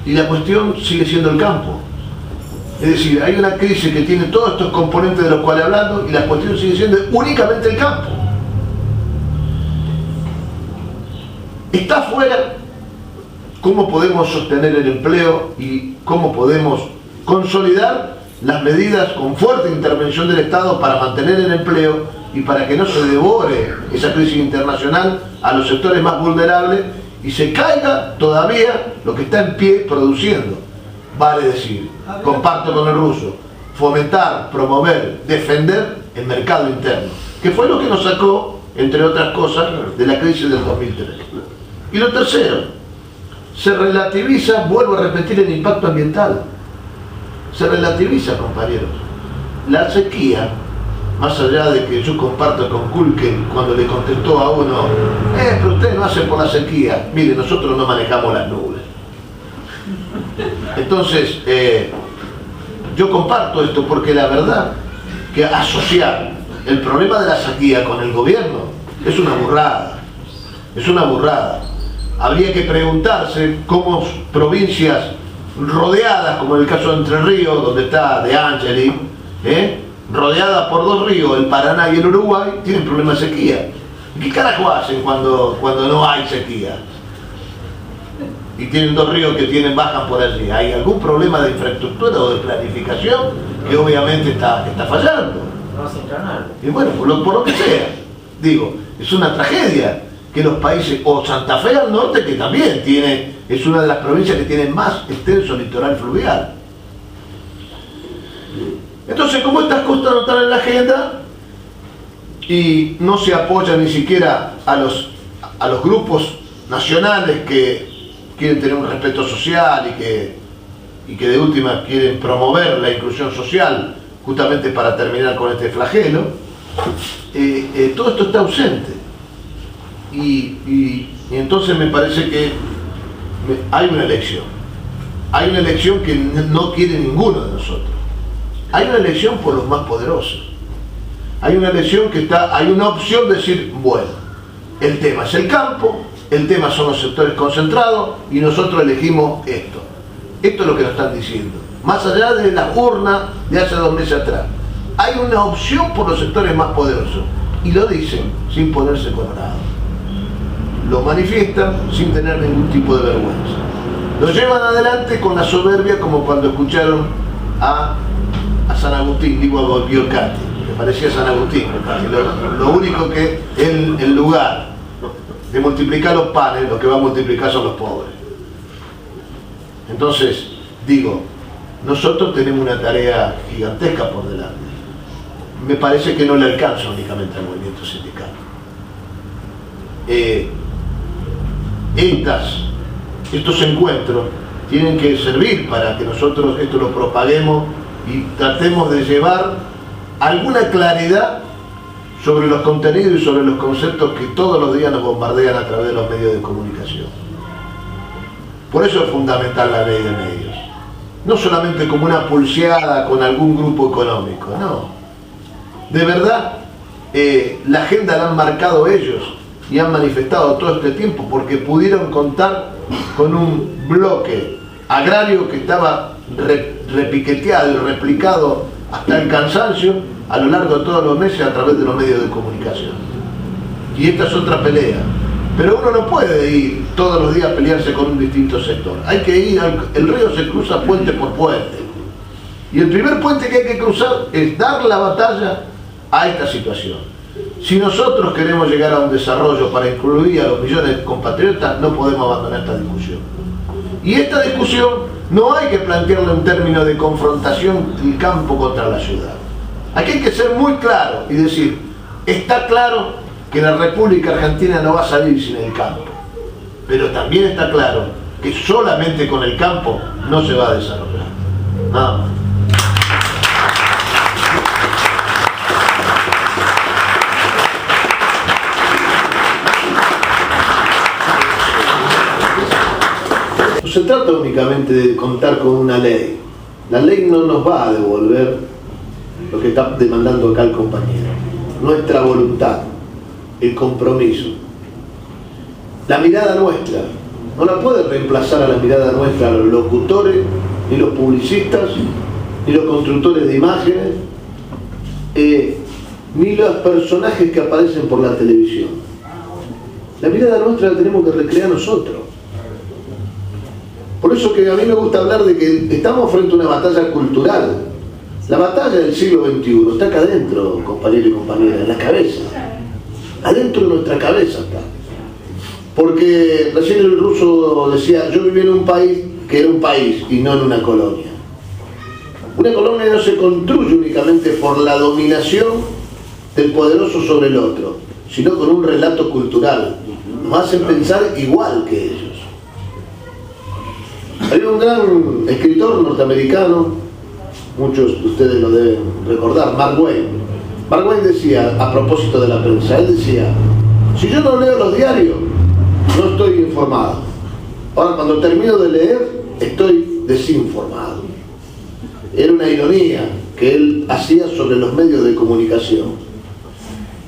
y la cuestión sigue siendo el campo. Es decir, hay una crisis que tiene todos estos componentes de los cuales hablando y la cuestión sigue siendo únicamente el campo. Está afuera cómo podemos sostener el empleo y cómo podemos consolidar las medidas con fuerte intervención del Estado para mantener el empleo y para que no se devore esa crisis internacional a los sectores más vulnerables y se caiga todavía lo que está en pie produciendo. Vale decir, comparto con el ruso, fomentar, promover, defender el mercado interno, que fue lo que nos sacó, entre otras cosas, de la crisis del 2003. Y lo tercero, se relativiza, vuelvo a repetir, el impacto ambiental. Se relativiza, compañeros. La sequía, más allá de que yo comparto con Kulken cuando le contestó a uno, pero usted no hace por la sequía. Mire, nosotros no manejamos las nubes. Entonces, yo comparto esto porque la verdad que asociar el problema de la sequía con el gobierno es una burrada. Es una burrada. Habría que preguntarse cómo provincias rodeadas, como en el caso de Entre Ríos, donde está De Angeli, rodeadas por dos ríos, el Paraná y el Uruguay, tienen problemas de sequía. ¿Qué carajo hacen cuando no hay sequía? Y tienen dos ríos que bajan por allí. ¿Hay algún problema de infraestructura o de planificación que obviamente está fallando? No vas a entrenar. Y bueno, por lo que sea. Digo, es una tragedia que los países, o Santa Fe al norte, que también es una de las provincias que tiene más extenso litoral fluvial. Entonces, como estas cosas no están en la agenda y no se apoya ni siquiera a los grupos nacionales que quieren tener un respeto social y que de última quieren promover la inclusión social justamente para terminar con este flagelo, todo esto está ausente. Y entonces me parece que hay una elección que no quiere ninguno de nosotros. Hay una elección por los más poderosos. Hay una elección hay una opción de decir, bueno, el tema es el campo, el tema son los sectores concentrados y nosotros elegimos esto. Esto es lo que nos están diciendo. Más allá de la urna de hace 2 meses atrás. Hay una opción por los sectores más poderosos. Y lo dicen sin ponerse colorado. Lo manifiestan sin tener ningún tipo de vergüenza. Lo llevan adelante con la soberbia como cuando escucharon a San Agustín, digo a Biolcati, que parecía San Agustín. Lo único que en lugar de multiplicar los panes, lo que va a multiplicar son los pobres. Entonces, digo, nosotros tenemos una tarea gigantesca por delante. Me parece que no le alcanza únicamente al movimiento sindical. Estos encuentros tienen que servir para que nosotros esto lo propaguemos y tratemos de llevar alguna claridad sobre los contenidos y sobre los conceptos que todos los días nos bombardean a través de los medios de comunicación. Por eso es fundamental la ley de medios. No solamente como una pulseada con algún grupo económico, no. De verdad, la agenda la han marcado ellos y han manifestado todo este tiempo porque pudieron contar con un bloque agrario que estaba repiqueteado y replicado hasta el cansancio a lo largo de todos los meses a través de los medios de comunicación. Y esta es otra pelea. Pero uno no puede ir todos los días a pelearse con un distinto sector. Hay que ir, el río se cruza puente por puente. Y el primer puente que hay que cruzar es dar la batalla a esta situación. Si nosotros queremos llegar a un desarrollo para incluir a los millones de compatriotas, no podemos abandonar esta discusión. Y esta discusión no hay que plantearla en términos de confrontación del campo contra la ciudad. Aquí hay que ser muy claro y decir, está claro que la República Argentina no va a salir sin el campo. Pero también está claro que solamente con el campo no se va a desarrollar. Nada más. No se trata únicamente de contar con una ley. La ley no nos va a devolver lo que está demandando acá el compañero. Nuestra voluntad, el compromiso, la mirada nuestra no la puede reemplazar a la mirada nuestra los locutores, ni los publicistas, ni los constructores de imágenes, ni los personajes que aparecen por la televisión. La mirada nuestra la tenemos que recrear nosotros. Por eso que a mí me gusta hablar de que estamos frente a una batalla cultural. La batalla del siglo XXI está acá adentro, compañeros y compañeras, en la cabeza. Adentro de nuestra cabeza está. Porque recién el ruso decía, yo viví en un país que era un país y no en una colonia. Una colonia no se construye únicamente por la dominación del poderoso sobre el otro, sino con un relato cultural. Nos hacen pensar igual que ellos. Hay un gran escritor norteamericano, muchos de ustedes lo deben recordar, Mark Twain. Mark Twain decía, a propósito de la prensa, él decía, si yo no leo los diarios, no estoy informado. Ahora, cuando termino de leer, estoy desinformado. Era una ironía que él hacía sobre los medios de comunicación.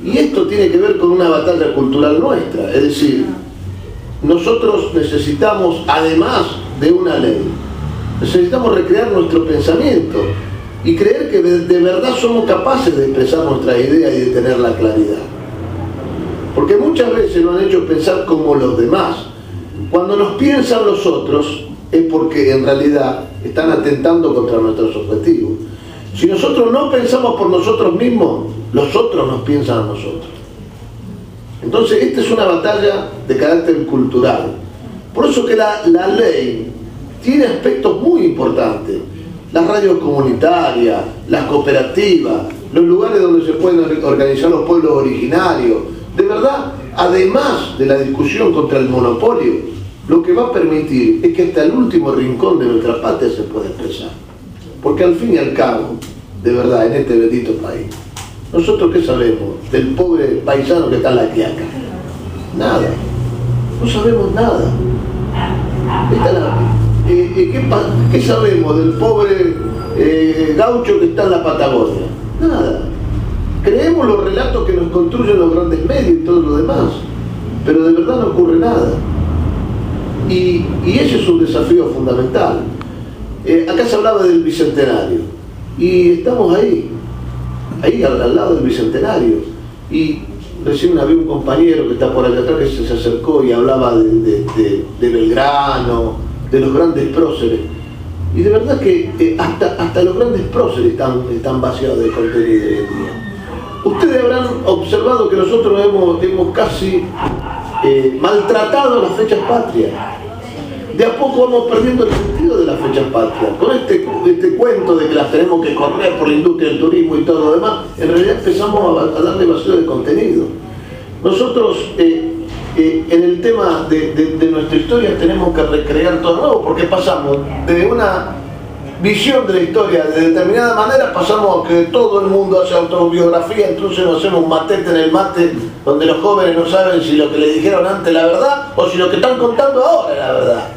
Y esto tiene que ver con una batalla cultural nuestra, es decir, nosotros necesitamos, además de una ley, necesitamos recrear nuestro pensamiento y creer que de verdad somos capaces de expresar nuestra idea y de tener la claridad. Porque muchas veces nos han hecho pensar como los demás. Cuando nos piensan los otros, es porque en realidad están atentando contra nuestros objetivos. Si nosotros no pensamos por nosotros mismos, los otros nos piensan a nosotros. Entonces, esta es una batalla de carácter cultural. Por eso que la ley tiene aspectos muy importantes. Las radios comunitarias, las cooperativas, los lugares donde se pueden organizar los pueblos originarios. De verdad, además de la discusión contra el monopolio, lo que va a permitir es que hasta el último rincón de nuestra patria se pueda expresar. Porque al fin y al cabo, de verdad, en este bendito país, ¿nosotros qué sabemos del pobre paisano que está en la quiaca? Nada. No sabemos nada. ¿Qué sabemos del pobre gaucho que está en la Patagonia? Nada. Creemos los relatos que nos construyen los grandes medios y todo lo demás, pero de verdad no ocurre nada. Y ese es un desafío fundamental. Acá se hablaba del Bicentenario, y estamos ahí al lado del Bicentenario. Y recién había un compañero que está por allá atrás que se acercó y hablaba de Belgrano, de los grandes próceres. Y de verdad que hasta los grandes próceres están vaciados de contenido hoy en día. Ustedes habrán observado que nosotros hemos casi maltratado las fechas patrias. De a poco vamos perdiendo el sentido de las fechas patrias. Con este cuento de que las tenemos que correr por la industria del turismo y todo lo demás, en realidad empezamos a darle vacío de contenido. Nosotros en el tema de nuestra historia tenemos que recrear todo nuevo, porque pasamos de una visión de la historia de determinada manera, pasamos a que todo el mundo hace autobiografía, entonces nos hacemos un matete en el mate, donde los jóvenes no saben si lo que le dijeron antes es la verdad o si lo que están contando ahora es la verdad.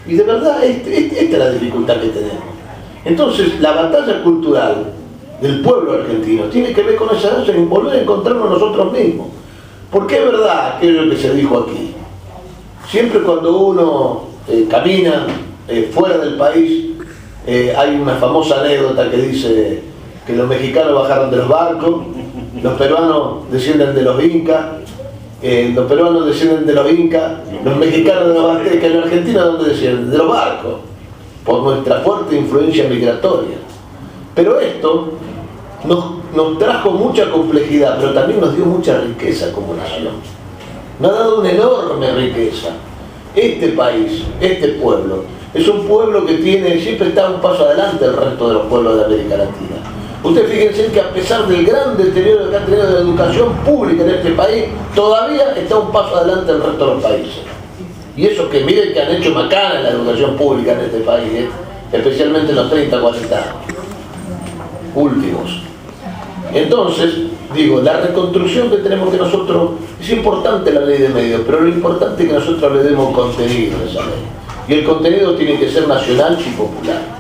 Y de verdad, esta es la dificultad que tenemos. Entonces, la batalla cultural del pueblo argentino tiene que ver con esa cosa, en volver a encontrarnos nosotros mismos. Porque es verdad aquello que se dijo aquí. Siempre cuando uno camina fuera del país, hay una famosa anécdota que dice que los mexicanos bajaron de los barcos, los peruanos descienden de los incas, los peruanos descienden de los incas, los mexicanos de los aztecas, y los argentinos ¿dónde descienden? De los barcos, por nuestra fuerte influencia migratoria. Pero esto nos trajo mucha complejidad, pero también nos dio mucha riqueza como nación. Nos ha dado una enorme riqueza. Este país, este pueblo, es un pueblo que siempre está un paso adelante del resto de los pueblos de América Latina. Ustedes fíjense que a pesar del gran deterioro que ha tenido la educación pública en este país, todavía está un paso adelante del resto de los países. Y eso que miren que han hecho macana la educación pública en este país, especialmente en los 30, 40 años últimos. Entonces, digo, la reconstrucción que tenemos que nosotros, es importante la ley de medios, pero lo importante es que nosotros le demos contenido a esa ley. Y el contenido tiene que ser nacional y popular.